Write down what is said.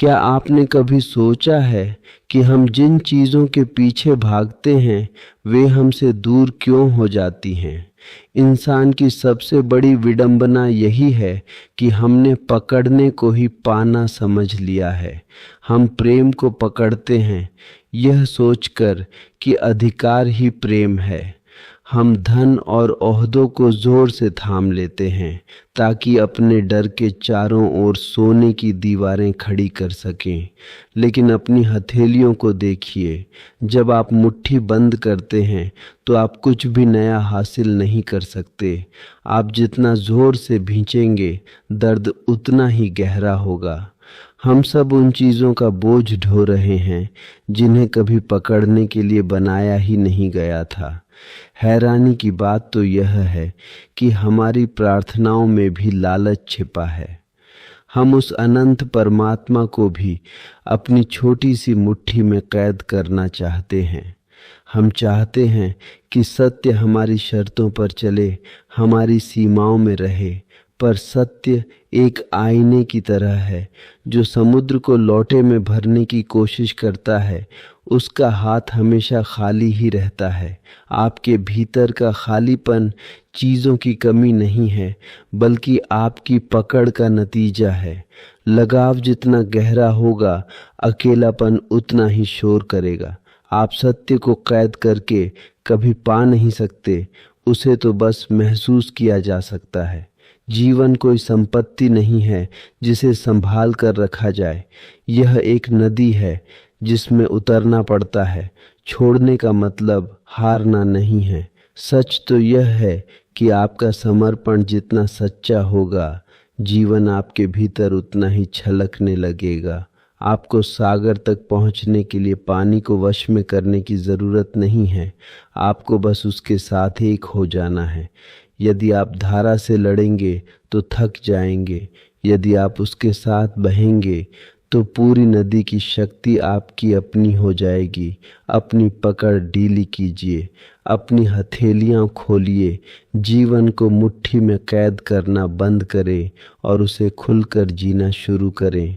क्या आपने कभी सोचा है कि हम जिन चीज़ों के पीछे भागते हैं वे हमसे दूर क्यों हो जाती हैं? इंसान की सबसे बड़ी विडंबना यही है कि हमने पकड़ने को ही पाना समझ लिया है। हम प्रेम को पकड़ते हैं यह सोचकर कि अधिकार ही प्रेम है। हम धन और ओहदों को जोर से थाम लेते हैं ताकि अपने डर के चारों ओर सोने की दीवारें खड़ी कर सकें। लेकिन अपनी हथेलियों को देखिए, जब आप मुट्ठी बंद करते हैं तो आप कुछ भी नया हासिल नहीं कर सकते। आप जितना जोर से भींचेंगे दर्द उतना ही गहरा होगा। हम सब उन चीज़ों का बोझ ढो रहे हैं जिन्हें कभी पकड़ने के लिए बनाया ही नहीं गया था। हैरानी की बात तो यह है कि हमारी प्रार्थनाओं में भी लालच छिपा है। हम उस अनंत परमात्मा को भी अपनी छोटी सी मुट्ठी में कैद करना चाहते हैं। हम चाहते हैं कि सत्य हमारी शर्तों पर चले, हमारी सीमाओं में रहे, पर सत्य एक आईने की तरह है जो समुद्र को लोटे में भरने की कोशिश करता है। उसका हाथ हमेशा खाली ही रहता है। आपके भीतर का खालीपन चीज़ों की कमी नहीं है बल्कि आपकी पकड़ का नतीजा है। लगाव जितना गहरा होगा अकेलापन उतना ही शोर करेगा। आप सत्य को कैद करके कभी पा नहीं सकते, उसे तो बस महसूस किया जा सकता है। जीवन कोई संपत्ति नहीं है जिसे संभाल कर रखा जाए। यह एक नदी है जिसमें उतरना पड़ता है। छोड़ने का मतलब हारना नहीं है। सच तो यह है कि आपका समर्पण जितना सच्चा होगा जीवन आपके भीतर उतना ही छलकने लगेगा। आपको सागर तक पहुंचने के लिए पानी को वश में करने की ज़रूरत नहीं है। आपको बस उसके साथ एक हो जाना है। यदि आप धारा से लड़ेंगे तो थक जाएंगे, यदि आप उसके साथ बहेंगे तो पूरी नदी की शक्ति आपकी अपनी हो जाएगी। अपनी पकड़ ढीली कीजिए, अपनी हथेलियां खोलिए, जीवन को मुट्ठी में कैद करना बंद करें और उसे खुलकर जीना शुरू करें।